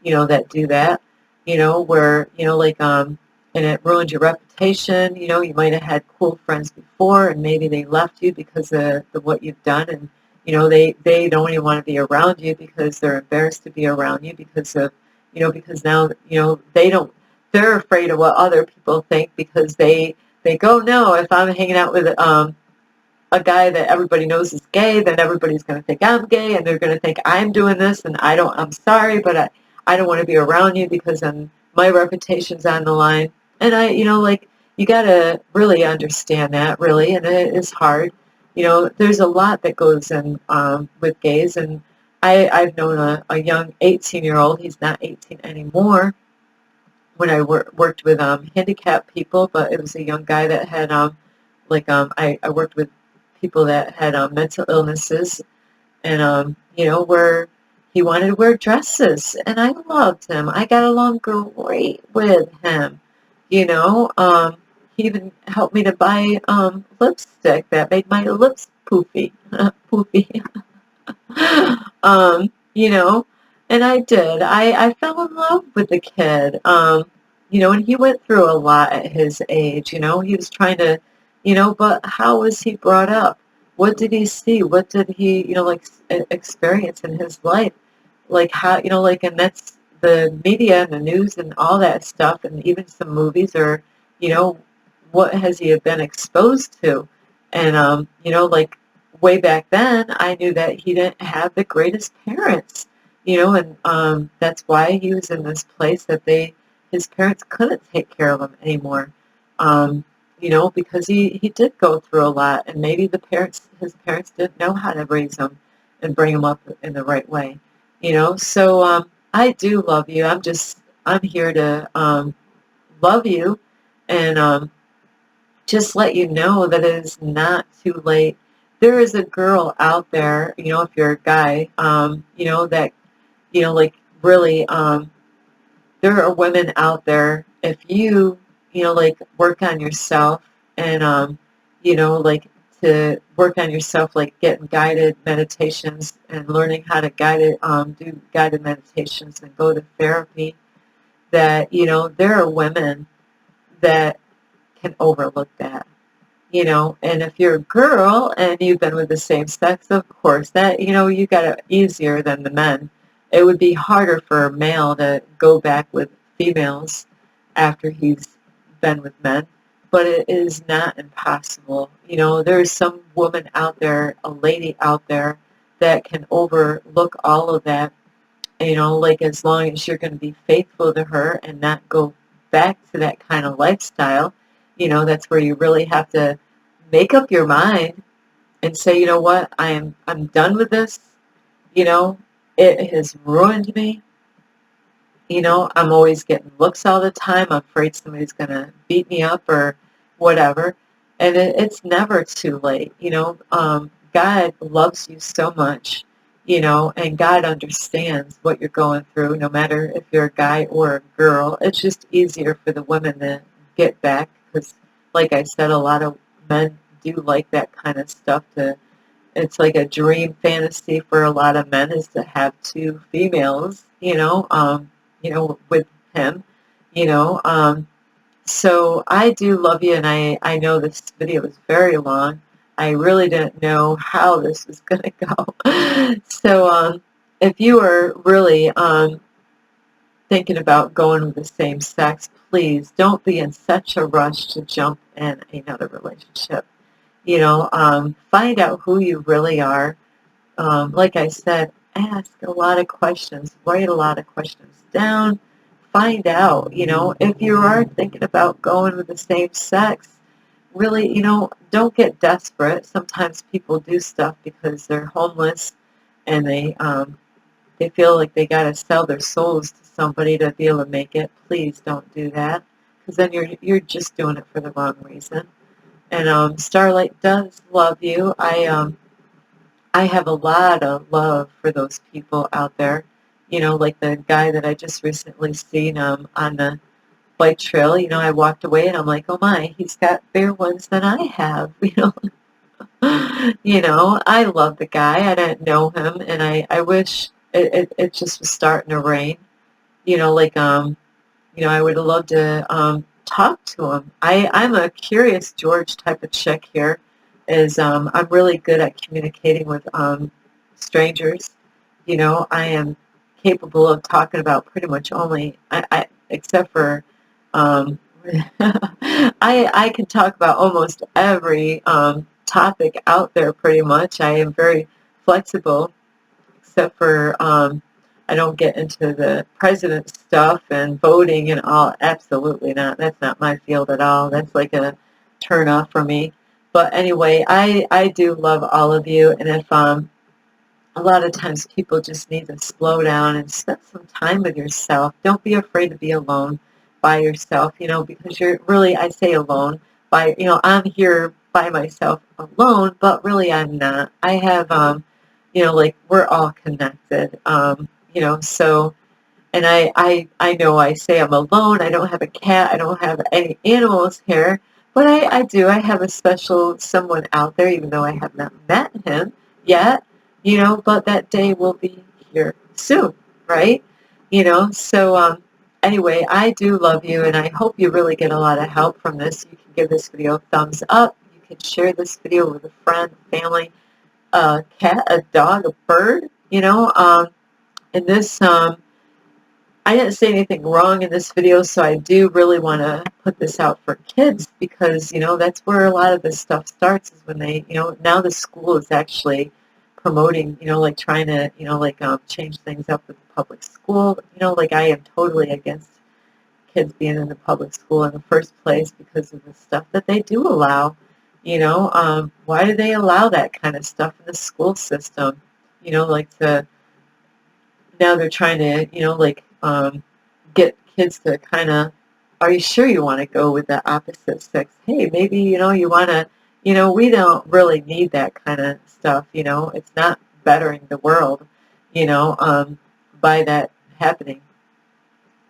you know, that do that, you know, where, you know, like, and it ruined your reputation. You know, you might have had cool friends before, and maybe they left you because of what you've done, and, you know, they don't even want to be around you because they're embarrassed to be around you because of, you know, because now, you know, they're afraid of what other people think, because they go, no, if I'm hanging out with a guy that everybody knows is gay, then everybody's going to think I'm gay, and they're going to think I'm doing this, and I'm sorry, but I don't want to be around you because then my reputation's on the line. And you know, like, you got to really understand that, really, and it is hard. You know, there's a lot that goes in with gays, and I've known a young 18-year-old, he's not 18 anymore, when I worked with handicapped people, but it was a young guy that had I worked with people that had mental illnesses, and you know, where he wanted to wear dresses, and I loved him. I got along great with him. You know, he even helped me to buy lipstick that made my lips poofy, poofy. You know, and I did. I fell in love with the kid. You know, and he went through a lot at his age. You know, he was trying to, you know, but how was he brought up? What did he see? What did he, like experience in his life? Like how, like, and that's the media and the news and all that stuff, and even some movies, or, you know, what has he been exposed to? And, like way back then, I knew that he didn't have the greatest parents, and that's why he was in this place that his parents couldn't take care of him anymore. Um, because he did go through a lot, and maybe his parents didn't know how to raise him and bring him up in the right way. So I do love you. I'm here to love you, and just let you know that it is not too late. There is a girl out there, if you're a guy, that, like really, there are women out there. If you, like work on yourself, and, like to work on yourself, like getting guided meditations and learning how to do guided meditations and go to therapy, that, there are women that can overlook that. And if you're a girl and you've been with the same sex, of course, that, you got it easier than the men. It would be harder for a male to go back with females after he's been with men, but it is not impossible. There's some woman out there, a lady out there, that can overlook all of that, like as long as you're going to be faithful to her and not go back to that kind of lifestyle. That's where you really have to make up your mind and say, you know what, I'm done with this. You know, it has ruined me. I'm always getting looks all the time. I'm afraid somebody's going to beat me up or whatever. And it's never too late. God loves you so much, and God understands what you're going through, no matter if you're a guy or a girl. It's just easier for the women to get back because, like I said, a lot of men do like that kind of stuff. It's like a dream fantasy for a lot of men is to have two females, with him, you know. So I do love you, and I know this video is very long. I really didn't know how this was going to go. So if you are really thinking about going with the same sex, please don't be in such a rush to jump in another relationship. Find out who you really are. Like I said, ask a lot of questions, write a lot of questions down, find out, if you are thinking about going with the same sex, really, don't get desperate. Sometimes people do stuff because they're homeless and they feel like they got to sell their souls to somebody to be able to make it. Please don't do that, because then you're just doing it for the wrong reason. And Starlight does love you. I have a lot of love for those people out there. Like the guy that I just recently seen on the bike trail. I walked away and I'm like, oh my, he's got bigger ones than I have. I love the guy. I didn't know him, and I wish it just was starting to rain. Like I would have loved to talk to him. I'm a curious George type of chick here. I'm really good at communicating with strangers. I am capable of talking about pretty much only, except for, I can talk about almost every topic out there pretty much. I am very flexible, except for I don't get into the president stuff and voting and all. Absolutely not. That's not my field at all. That's like a turn off for me. But anyway, I do love all of you, and if a lot of times people just need to slow down and spend some time with yourself. Don't be afraid to be alone by yourself, because you're really, I say alone, I'm here by myself alone, but really I'm not. I have, like we're all connected, so, and I know I say I'm alone. I don't have a cat. I don't have any animals here, but I do. I have a special someone out there, even though I have not met him yet, but that day will be here soon, right? So anyway, I do love you, and I hope you really get a lot of help from this. You can give this video a thumbs up. You could share this video with a friend, family, a cat, a dog, a bird, you know. And this, I didn't say anything wrong in this video, so I do really want to put this out for kids because, you know, that's where a lot of this stuff starts is when they, you know, now the school is actually promoting, you know, like trying to, you know, like change things up with the public school. You know, like I am totally against kids being in the public school in the first place because of the stuff that they do allow. You know, why do they allow that kind of stuff in the school system? You know, like now they're trying to, you know, like get kids to kind of, are you sure you want to go with the opposite sex? Hey, maybe, you know, you want to, you know, we don't really need that kind of stuff, you know. It's not bettering the world, you know, by that happening,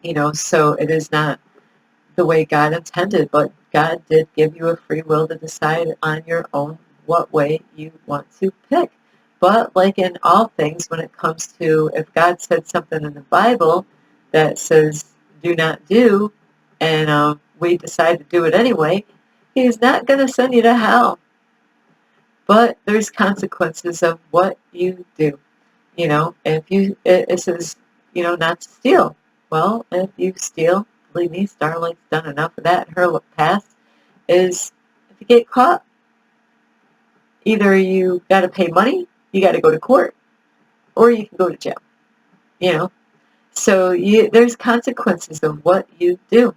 you know, so it is not the way God intended, but God did give you a free will to decide on your own what way you want to pick. But like in all things, when it comes to if God said something in the Bible that says do not do, and we decide to do it anyway, He's not going to send you to hell. But there's consequences of what you do. You know, if it says, you know, not to steal. Well, if you steal, believe me, Starlight's done enough of that in her past, is if you get caught, either you got to pay money, you got to go to court, or you can go to jail, you know. So there's consequences of what you do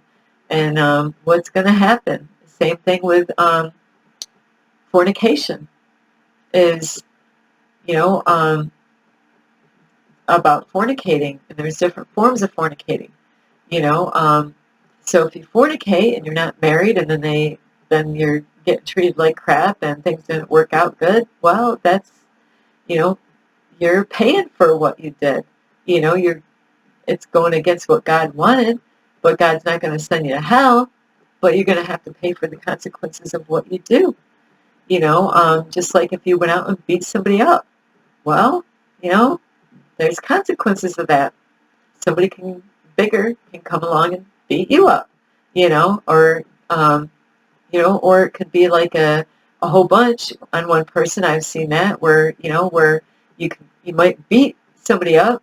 and what's going to happen. Same thing with fornication is, you know, about fornicating, and there's different forms of fornicating, you know. So if you fornicate and you're not married, and then you're getting treated like crap, and things didn't work out good, well, that's, you know, you're paying for what you did. You know, it's going against what God wanted, but God's not going to send you to hell, but you're going to have to pay for the consequences of what you do. You know, just like if you went out and beat somebody up, well, you know, there's consequences of that. Somebody bigger can come along and beat you up, you know, you know, or it could be like a whole bunch on one person. I've seen that where, you know, where you might beat somebody up,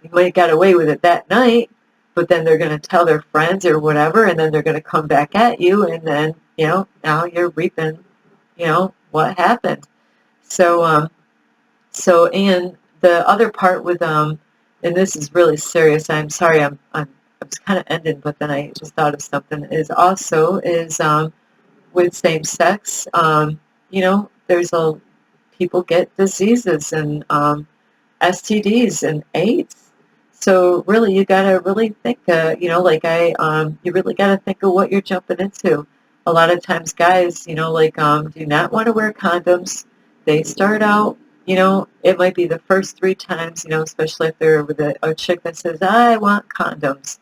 you might got away with it that night, but then they're going to tell their friends or whatever, and then they're going to come back at you, and then, you know, now you're reaping, you know, what happened. So, and the other part with, and this is really serious. I'm sorry, I was kind of ending, but then I just thought of something. With same sex, you know, people get diseases and STDs and AIDS. So really, you gotta really think, you know, like you really gotta think of what you're jumping into. A lot of times, guys, you know, like do not want to wear condoms. They start out, you know, it might be the first 3 times, you know, especially if they're with a chick that says, I want condoms.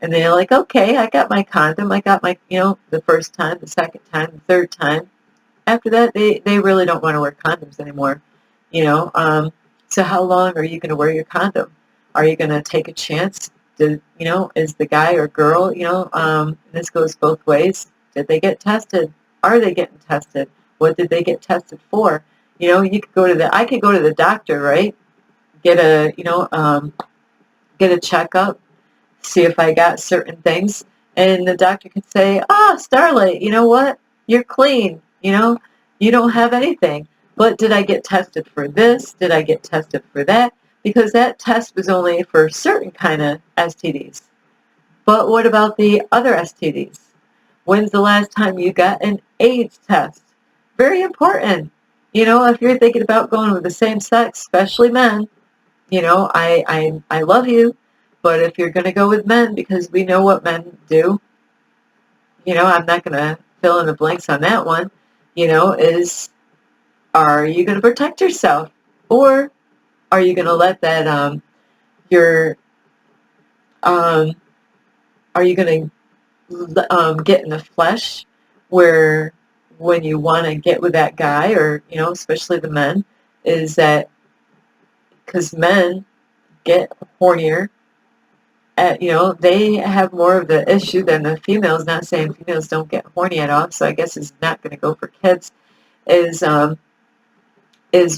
And they're like, okay, I got my condom. I got my, you know, the first time, the second time, the third time. After that, they really don't want to wear condoms anymore, you know. So how long are you going to wear your condom? Are you going to take a chance? You know, is the guy or girl, you know, this goes both ways. Did they get tested? Are they getting tested? What did they get tested for? You know, I could go to the doctor, right? You know, get a checkup, see if I got certain things, and the doctor could say, Starlight, you know what? You're clean, you know, you don't have anything. But did I get tested for this? Did I get tested for that? Because that test was only for certain kind of STDs. But what about the other STDs? When's the last time you got an AIDS test? Very important. You know, if you're thinking about going with the same sex, especially men, you know, I love you, but if you're going to go with men, because we know what men do, you know, I'm not going to fill in the blanks on that one, you know, are you going to protect yourself? Or are you going to let that, your, um, are you going to get in the flesh where when you want to get with that guy, or, you know, especially the men, is that because men get hornier, you know, they have more of the issue than the females. Not saying females don't get horny at all, so I guess it's not going to go for kids. is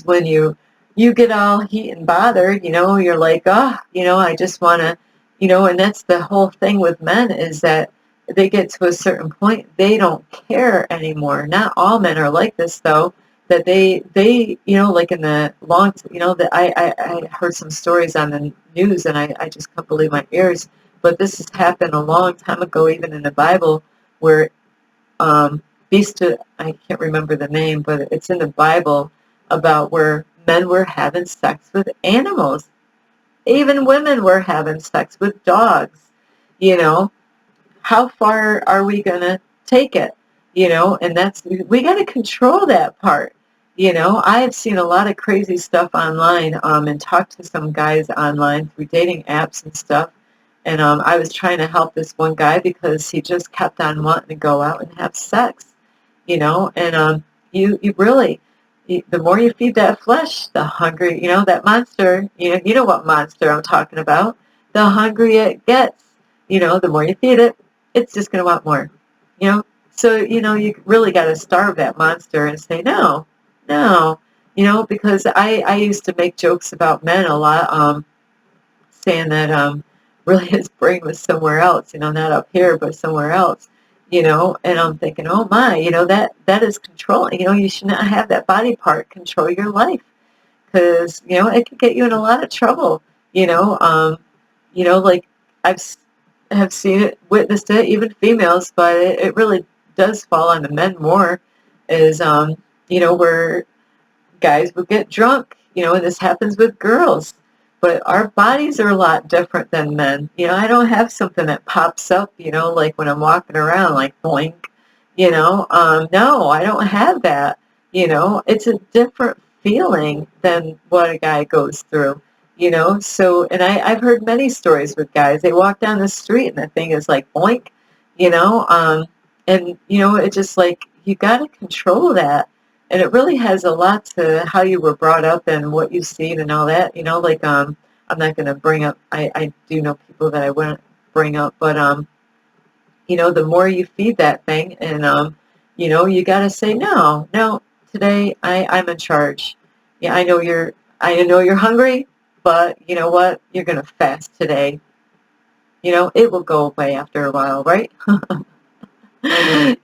when you get all heat and bothered, you're like, oh, I just want to, and that's the whole thing with men, is that they get to a certain point, they don't care anymore. Not all men are like this, though, that they like in the long, that I heard some stories on the news, and I just couldn't believe my ears. But this has happened a long time ago, even in the Bible, where beast, I can't remember the name, but it's in the Bible, about where men were having sex with animals. Even women were having sex with dogs. You know, how far are we going to take it? And we got to control that part. I've seen a lot of crazy stuff online, and talked to some guys online through dating apps and stuff. And I was trying to help this one guy because he just kept on wanting to go out and have sex. And you really, the more you feed that flesh, the hungry, that monster, you know what monster I'm talking about, the hungrier it gets. The more you feed it, it's just going to want more. So, you really got to starve that monster and say, no, no, because I used to make jokes about men a lot, saying that really his brain was somewhere else, not up here, but somewhere else, and I'm thinking, oh my, that is controlling, you should not have that body part control your life, because, it could get you in a lot of trouble, like have seen it, witnessed it, even females, but it really does fall on the men more, is, where guys would get drunk, and this happens with girls. But our bodies are a lot different than men. I don't have something that pops up, like when I'm walking around, like boink, no, I don't have that. It's a different feeling than what a guy goes through, So, and I've heard many stories with guys. They walk down the street and the thing is like boink, and, it's just like, you got to control that. And it really has a lot to how you were brought up and what you've seen and all that. Like, I'm not going to bring up, I do know people that I wouldn't bring up, but, the more you feed that thing, and, you got to say, no, no, today I'm in charge. Yeah, I know you're hungry, but you know what? You're going to fast today. It will go away after a while, right? So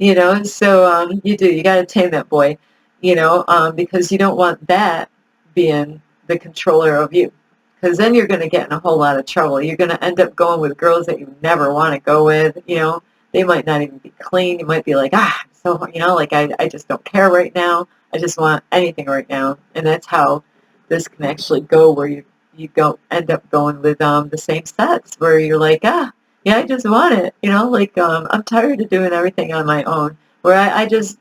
you got to tame that boy, because you don't want that being the controller of you, because then you're going to get in a whole lot of trouble. You're going to end up going with girls that you never want to go with. They might not even be clean. You might be like, so, like I just don't care right now. I just want anything right now. And that's how this can actually go, where you go end up going with the same sex, where you're like, yeah, I just want it, like, I'm tired of doing everything on my own, where I just,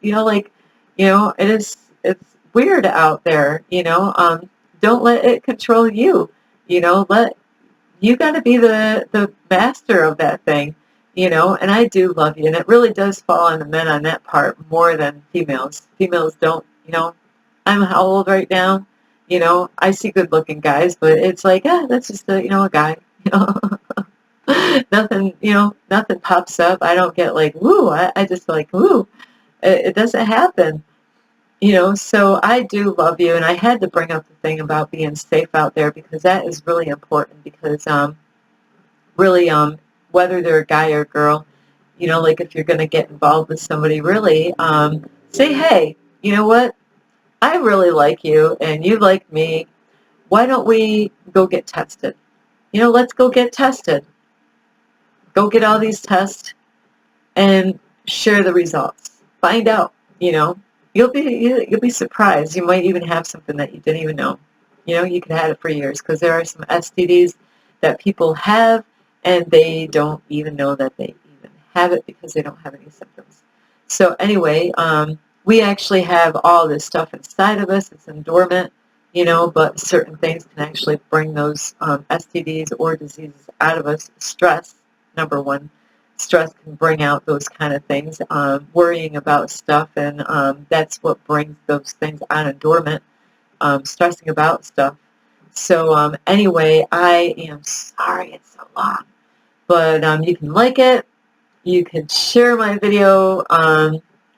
it's weird out there, don't let it control you, you got to be the master of that thing, and I do love you, and it really does fall on the men on that part more than females. Females don't, I'm how old right now, I see good looking guys, but it's like, that's just a guy, nothing, nothing pops up. I don't get like, woo, I just like, woo. It doesn't happen, so I do love you. And I had to bring up the thing about being safe out there, because that is really important, because really, whether they're a guy or a girl, like if you're going to get involved with somebody, really, say, hey, you know what? I really like you and you like me. Why don't we go get tested? Let's go get tested. Go get all these tests and share the results. Find out, you'll be surprised. You might even have something that you didn't even know. You could have it for years, because there are some STDs that people have and they don't even know that they even have it, because they don't have any symptoms. So anyway, we actually have all this stuff inside of us. It's in dormant, but certain things can actually bring those STDs or diseases out of us. Stress, number one. Stress can bring out those kind of things, worrying about stuff, and that's what brings those things out of dormant, stressing about stuff. So anyway, I am sorry it's so long, but you can like it, you can share my video,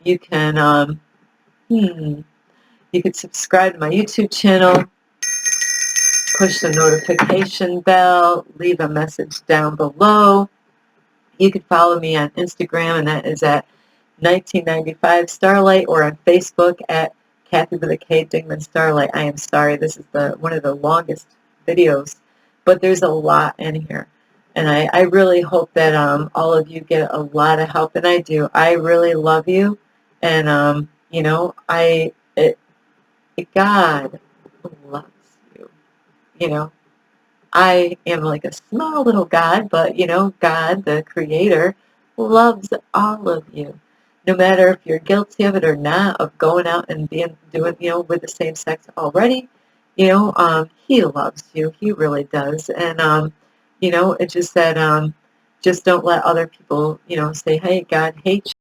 you can, You could subscribe to my YouTube channel, push the notification bell, leave a message down below. You could follow me on Instagram, and that is at 1995 Starlight, or on Facebook at Kathy with a K Digman Starlight. I am sorry, this is one of the longest videos, but there's a lot in here. And I really hope that all of you get a lot of help, and I do. I really love you, and you know, God loves you. You know, I am like a small little God, but you know, God, the Creator, loves all of you. No matter if you're guilty of it or not, of going out and doing, you know, with the same sex already, you know, He loves you. He really does. And you know, it's just that, just don't let other people, you know, say, hey, God hates you.